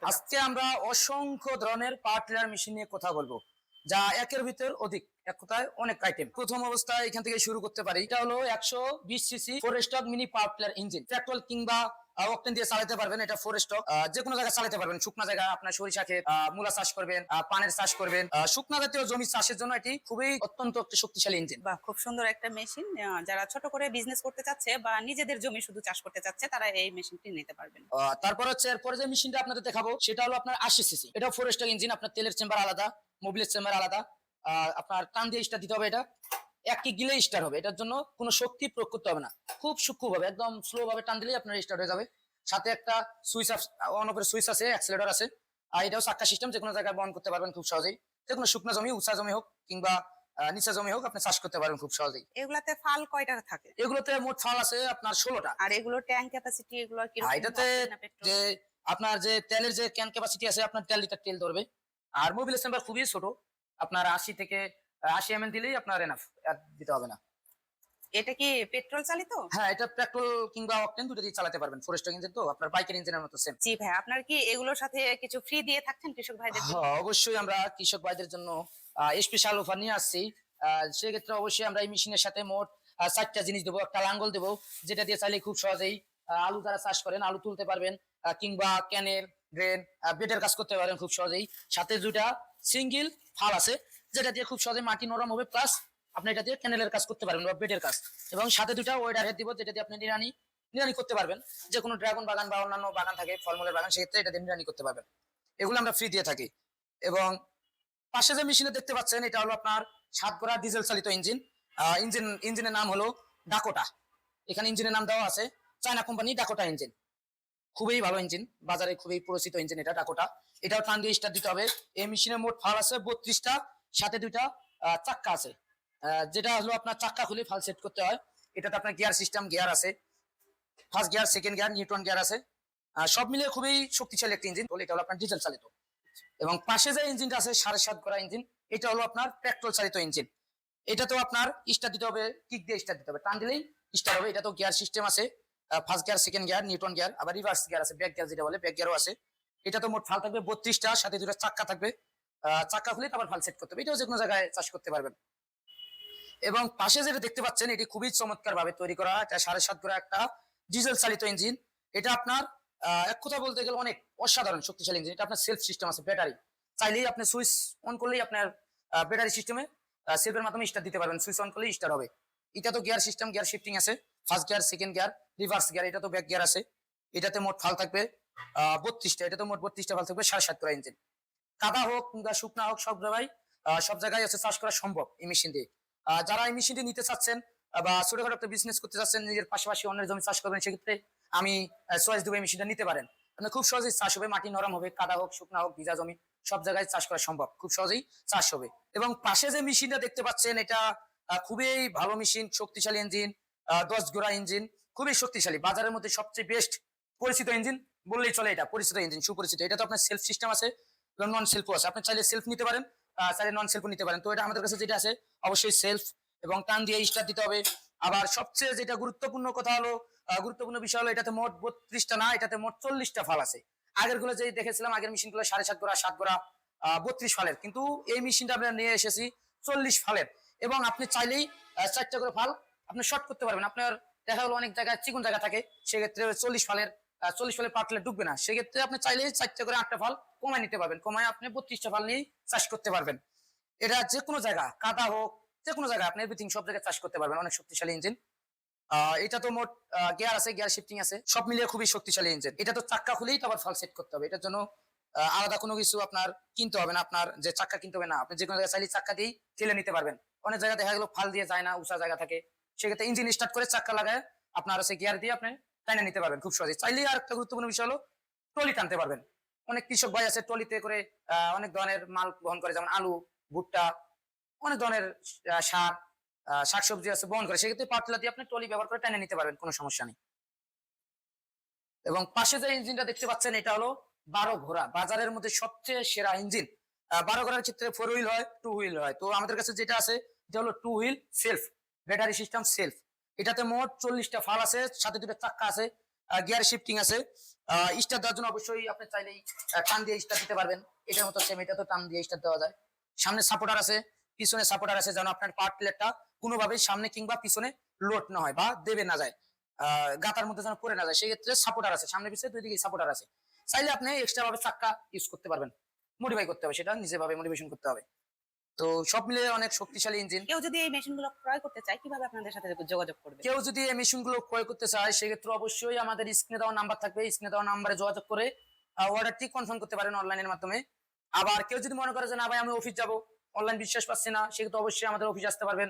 আজকে আমরা অসংখ্য ধরনের পাওয়ার টিলার মেশিন নিয়ে কথা বলবো, যা একের ভিতর অধিক, এক কথায় অনেক আইটেম। প্রথম অবস্থায় এখান থেকে শুরু করতে পারি। এটা হলো 120 CC 4 stroke mini power tiller engine, petrol কিংবা অকটেন দিয়ে চালাতে পারবেন। এটা 4 স্ট্রোক, যে কোনো জায়গায় চালাতে পারবেন। শুকনা জায়গা, আপনার সরিষা ক্ষেত, মূলা চাষ করবেন, পানের চাষ করবেন, শুকনা জাতীয় জমি চাষের জন্য এটি খুবই অত্যন্ত একটি শক্তিশালী ইঞ্জিন। বা খুব সুন্দর একটা মেশিন। যারা ছোট করে বিজনেস করতে চাচ্ছে বা নিজেদের জমি শুধু চাষ করতে চাচ্ছে তারা এই মেশিনটি নিতে পারবেন। তারপর হচ্ছে এরপরে যে মেশিনটা আপনাদের দেখাবো সেটা হলো আপনার 80 সিসি। এটা 4 স্ট্রোক ইঞ্জিন, আপনার তেলের চেম্বার আলাদা, মোবিলের চেম্বার আলাদা। আপনার টান দিয়ে স্টার্ট দিতে হবে। এটা এক কিক গিলে স্টার্ট হবে। এটার জন্য কোনো শক্তি প্রয়োগ করতে হবে না, খুব সূক্ষ্ম ভাবে, একদম স্লো ভাবে টান দিলেই আপনার স্টার্ট হয়ে যাবে। সাথে একটা সুইচ অন অফের সুইচ আছে, অ্যাক্সিলারেটর আছে। আর এটাও চাক্কা সিস্টেম, যে কোনো জায়গায় বন্ধ করতে পারবেন খুব সহজেই। যে কোনো শুকনো জমি, উঁচা জমি হোক কিংবা নিচা জমি হোক, আপনি চাষ করতে পারবেন খুব সহজেই। এগুলাতে ফাল কয়টা থাকে? এগুলোতে মোট ফাল আছে আপনার 16টা। আর এগুলো ট্যাঙ্ক ক্যাপাসিটি এগুলো কি আর রকম? এটাতে যে আপনার যে তেলের যে ক্যান ক্যাপাসিটি আছে, আপনার 1.5 লিটার তেল ধরবে। আর মোবিলের চেম্বার খুবই ছোট, আপনার 80 থেকে 80 ml দিলেই আপনার এনাফ, দিতে হবে না। এটা কি পেট্রোল চালিত? হ্যাঁ, এটা পেট্রোল কিংবা অকটেন দুটো দিয়ে চালাতে পারবেন। 4 স্ট্রোক ইঞ্জিন তো, আপনার বাইকের ইঞ্জিনের মতো সেম। জি ভাই, আপনার কি এগুলোর সাথে কিছু ফ্রি দিয়ে থাকছেন কৃষক ভাইদের জন্য? হ্যাঁ, অবশ্যই আমরা কৃষক ভাইদের জন্য স্পেশাল অফার নিয়ে আসছি। সেক্ষেত্রে অবশ্যই আমরা এই মেশিনের সাথে মোট 4টা জিনিস দেবো। একটা লাঙ্গল দেবো, যেটা দিয়ে চাইলে খুব সহজেই আলু যারা চাষ করেন আলু তুলতে পারবেন, কিংবা ক্যানের ড্রেন, বেডের কাজ করতে পারেন খুব সহজেই। সাথে 2টা সিঙ্গেল ফাল আছে, যেটা দিয়ে খুব সহজে মাটি নরম হবে, প্লাস আপনি এটা দিয়ে ক্যানেলের কাজ করতে পারবেন বা বেডের কাজ। এবং সাথে 2টা ওয়েডার হেড দিব, যেটা দিয়ে আপনি নিড়ানি নিড়ানি করতে পারবেন। যে কোনো ড্রাগন বাগান বা অন্যান্য বাগান থাকে, ফলমূলের বাগান, সেক্ষেত্রে এটা দিয়ে নিড়ানি করতে পারবেন। এগুলো আমরা ফ্রি দিয়ে থাকি। এবং পাশে যে মেশিনে দেখতে পাচ্ছেন, এটা হলো আপনার 7 ঘোড়া ডিজেল চালিত ইঞ্জিন। ইঞ্জিনের নাম হলো ডাকোটা। এখানে ইঞ্জিনের নাম দেওয়া আছে চায়না কোম্পানি ডাকোটা ইঞ্জিন। খুবই ভালো ইঞ্জিন, বাজারে খুবই পরিচিত ইঞ্জিন এটা ডাকোটা। এটাও টান দিয়ে স্টার্ট দিতে হবে। এই মেশিনের মোট ফাল আছে 32টা, সাথে 2টা চাক্কা আছে। যেটা হলো আপনার চাক্কা খুলে ফাল সেট করতে হয়। এটাতে আপনার গিয়ার সিস্টেম, গিয়ার আছে, first gear, second gear, neutron gear আছে। সব মিলিয়ে খুবই শক্তিশালী একটা ইঞ্জিন। এটা হলো আপনার ডিজেল চালিত। এবং পাশে যে ইঞ্জিনটা আছে 7.5 ঘোড়া ইঞ্জিন, এটা হলো আপনার পেট্রোল চালিত ইঞ্জিন। এটা তো আপনার স্টার্ট দিতে হবে, কিক দিয়ে স্টার্ট দিতে হবে, টান দিলেই স্টার্ট হবে। এটা তো গিয়ার সিস্টেম আছে, first gear, second gear, Newton gear, আবার রিভার্স গিয়ার আছে, ব্যাক গিয়ার যেটা বলে, ব্যাক গিয়ারও আছে। এটা তো মোট ফাল থাকবে 32টা, সাথে 2টা চাক্কা থাকবে। চাক্কা খুলে তারপর ফাল সেট করতে হবে। এটাও যে কোনো জায়গায় চাষ করতে পারবেন। এবং পাশে যেটা দেখতে পাচ্ছেন, এটি খুবই চমৎকার ভাবে তৈরি করা। এটা 7.5 ঘোড়া একটা ডিজেল চালিত ইঞ্জিন। এটা আপনার এক কথা বলতে গেলে অনেক অসাধারণ শক্তিশালী ইঞ্জিন। এটা আপনার সেলফ সিস্টেম আছে, ব্যাটারি চাইলেই আপনি সুইচ অন করলেই আপনার ব্যাটারি সিস্টেমে সেলফের মাধ্যমে স্টার্ট দিতে পারবেন। সুইচ অন করলেই স্টার্ট হবে। এটা তো গিয়ার সিস্টেম, গিয়ার শিফটিং আছে, first gear, second gear, reverse gear. এটা তো ব্যাক গিয়ার আছে। এটাতে মোট ফাল থাকবে 32টা। এটা তো মোট 32টা ফাল থাকবে। 7.5 ঘোড়া ইঞ্জিন। কাদা হোক কিংবা শুকনা হোক, সব জায়গায় হচ্ছে চাষ করা সম্ভব এই মেশিন দিয়ে। যারা এই মেশিনটি নিতে চাচ্ছেন বা ছোটখাটো একটা বিজনেস করতে চাচ্ছেন, নিজের পাশাপাশি অন্যের জমি চাষ করবেন, সেক্ষেত্রে আমি চয়েস দেবো এই মেশিনটা নিতে পারেন। মানে খুব সহজেই চাষ হবে, মাটি নরম হবে, কাদা হোক, শুকনা হোক, ভিজা জমি, সব জায়গায় চাষ করা সম্ভব, খুব সহজেই চাষ হবে। এবং পাশে যে মেশিনটা দেখতে পাচ্ছেন, এটা খুবই ভালো মেশিন, শক্তিশালী ইঞ্জিন, 10 ঘোড়া ইঞ্জিন, খুবই শক্তিশালী, বাজারের মধ্যে সবচেয়ে বেস্ট পরিচিত ইঞ্জিন বললেই চলে। এটা পরিচিত ইঞ্জিন, সুপরিচিত। এটা তো আপনার সেলফ সিস্টেম আছে, নন সেলফও আছে। আপনি চাইলে সেলফ নিতে পারেন, চাইলে নন সেলফও নিতে পারেন। তো এটা আমাদের কাছে যেটা আছে অবশ্যই সেলফ, এবং টান দিয়ে স্টার্ট দিতে হবে। আবার সবচেয়ে যেটা গুরুত্বপূর্ণ কথা হলো, গুরুত্বপূর্ণ বিষয় হলো, এটাতে মোট 32টা না, এটাতে মোট 40টা ফাল আছে। আগের গুলো যে দেখেছিলাম, আগের মেশিন গুলো 7.5 ঘোড়া, 7 ঘোড়া, 32 ফালের, কিন্তু এই মেশিনটা আমরা নিয়ে এসেছি 40 ফালের। এবং আপনি চাইলেই 4টা করে ফাল আপনি শর্ট করতে পারবেন। আপনার দেখা গেলো অনেক জায়গায় চিকন জায়গা থাকে, সেক্ষেত্রে 40 ফালের পাটলে ডুববে না, সেক্ষেত্রে আপনি চাইলেই 4টা করে 8টা ফাল কমায় নিতে পারবেন। কমায় আপনি 32টা ফাল নিয়ে চাষ করতে পারবেন। এটা যে কোনো জায়গা, কাদা হোক, যে কোনো জায়গায় আপনি এভরিথিং, সব জায়গায় চাষ করতে পারবেন। অনেক শক্তিশালী ইঞ্জিন। এটা তো মোট গিয়ার আছে, গিয়ার শিফটিং আছে, সব মিলিয়ে খুবই শক্তিশালী ইঞ্জিন। এটা তো চাক্কা খুলেই তো আবার ফাল সেট করতে হবে। এটার জন্য আলাদা কোনো কিছু আপনার কিনতে হবে না। আপনার যে চাক্কা কিনতে হবে না, আপনি যে কোনো জায়গায় চাইলে চাক্কা দিয়েই ঠেলে নিতে পারবেন। অনেক জায়গায় দেখা গেলো ফাল দিয়ে যায় না, উঁচা জায়গা থাকে, সেক্ষেত্রে ইঞ্জিন স্টার্ট করে চাক্কা লাগায় আপনার হচ্ছে গিয়ার দিয়ে আপনি টাইনা নিতে পারবেন খুব সহজে। চাইলেই আর একটা গুরুত্বপূর্ণ বিষয় হলো ট্রলি টানতে পারবেন। অনেক কৃষক ভাই আছে ট্রলিতে করে অনেক ধরনের মাল বহন করে, যেমন আলু, ভুট্টা, অনেক ধরনের শাক, শাকসবজি আছে বহন করে, সেক্ষেত্রে পাতলা দিয়ে আপনি ট্রলি ব্যবহার করে টেনে নিতে পারবেন, কোনো সমস্যা নেই। এবং পাশে যে ইঞ্জিনটা দেখতে পাচ্ছেন, এটা হলো 12 ঘোড়া, বাজারের মধ্যে সবচেয়ে সেরা ইঞ্জিন। 12 ঘোড়ার ক্ষেত্রে 4 হুইল হয়, 2 হুইল হয়। তো আমাদের কাছে যেটা আছে, এটা হলো 2 wheel self, battery system self. এটাতে মোট 40টা ফাল আছে, সাথে 2টা চাক্কা আছে, গিয়ার শিফটিং আছে, স্টার দেওয়ার জন্য অবশ্যই আপনি চাইলেই টান দিয়ে স্টার দিতে পারবেন। এটার মতো সেম, এটা তো টান দিয়ে স্টার দেওয়া যায়। সামনে সাপোর্টার আছে, পিছনে সাপোর্টার আছে, যেন আপনার পাওয়ার প্লেটটা কোনোভাবেই সামনে কিংবা পিছনে লোড না হয় বা দেবে না যায়, গাতার মধ্যে যেন পড়ে না যায়, সেই ক্ষেত্রে সাপোর্টার আছে, সামনে পিছনে দুই দিকে সাপোর্টার আছে। চাইলে আপনি এক্সট্রা ভাবে চাক্কা ইউজ করতে পারবেন, মডিফাই করতে হবে, সেটা নিজে ভাবে মডিফিকেশন করতে হবে। তো সব মিলিয়ে অনেক শক্তিশালী ইঞ্জিন। কেউ যদি এই মেশিন গুলো ক্রয় করতে চায় কিভাবে আপনাদের সাথে যোগাযোগ করবে? কেউ যদি এই মেশিন গুলো ক্রয় করতে চায় সেক্ষেত্রে অবশ্যই আমাদের স্ক্রিনে দেওয়া নাম্বার থাকবে, স্ক্রিনে দেওয়া নাম্বারে যোগাযোগ করে অর্ডারটি কনফার্ম করতে পারেন অনলাইনের মাধ্যমে। আবার কেউ যদি মনে করে যে না ভাই আমি অফিস যাব, অনলাইন বিশ্বাস পাচ্ছি না, সেক্ষেত্রে অবশ্যই আমাদের অফিস আসতে পারবেন।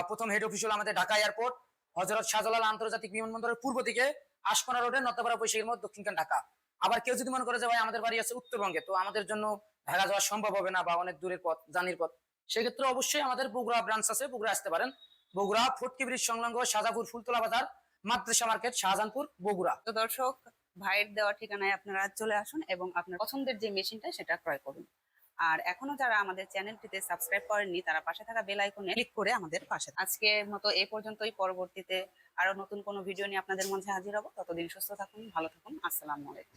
প্রথম হেড অফিস হলো আমাদের ঢাকা এয়ারপোর্ট, হযরত শাহজালাল আন্তর্জাতিক বিমানবন্দরের পূর্ব দিকে আশকোনা রোডে নর্দাপাড়া বৈশাখীর মোড়, দক্ষিণখান ঢাকা। আবার কেউ যদি মনে করে যে ভাই আমাদের বাড়ি আছে উত্তরবঙ্গে, তো আমাদের জন্য ঢাকা যাওয়া সম্ভব হবে না বা অনেক দূরের পথ, জার্নির পথ, সেক্ষেত্রে অবশ্যই আমাদের বগুড়া ব্রাঞ্চ আছে, বগুড়া আসতে পারেন। বগুড়া ফোর্টকি ব্রিজ সংলগ্ন শাহজাপুর ফুলতলা বাজার, মাদ্রাসা মার্কেট, শাহজাহানপুর, বগুড়া। তো দর্শক, ভাইয়ের দেওয়া ঠিকানায় আপনারা চলে আসুন এবং আপনার পছন্দের যে মেশিনটা সেটা ক্রয় করুন। আর এখনো যারা আমাদের চ্যানেলটিতে সাবস্ক্রাইব করেননি তারা পাশে থাকা বেল আইকনে ক্লিক করে আমাদের পাশে। আজকের মতো এই পর্যন্তই, পরবর্তীতে আরো নতুন কোনো ভিডিও নিয়ে আপনাদের মধ্যে হাজির হব। ততদিন সুস্থ থাকুন, ভালো থাকুন, আসসালামু আলাইকুম।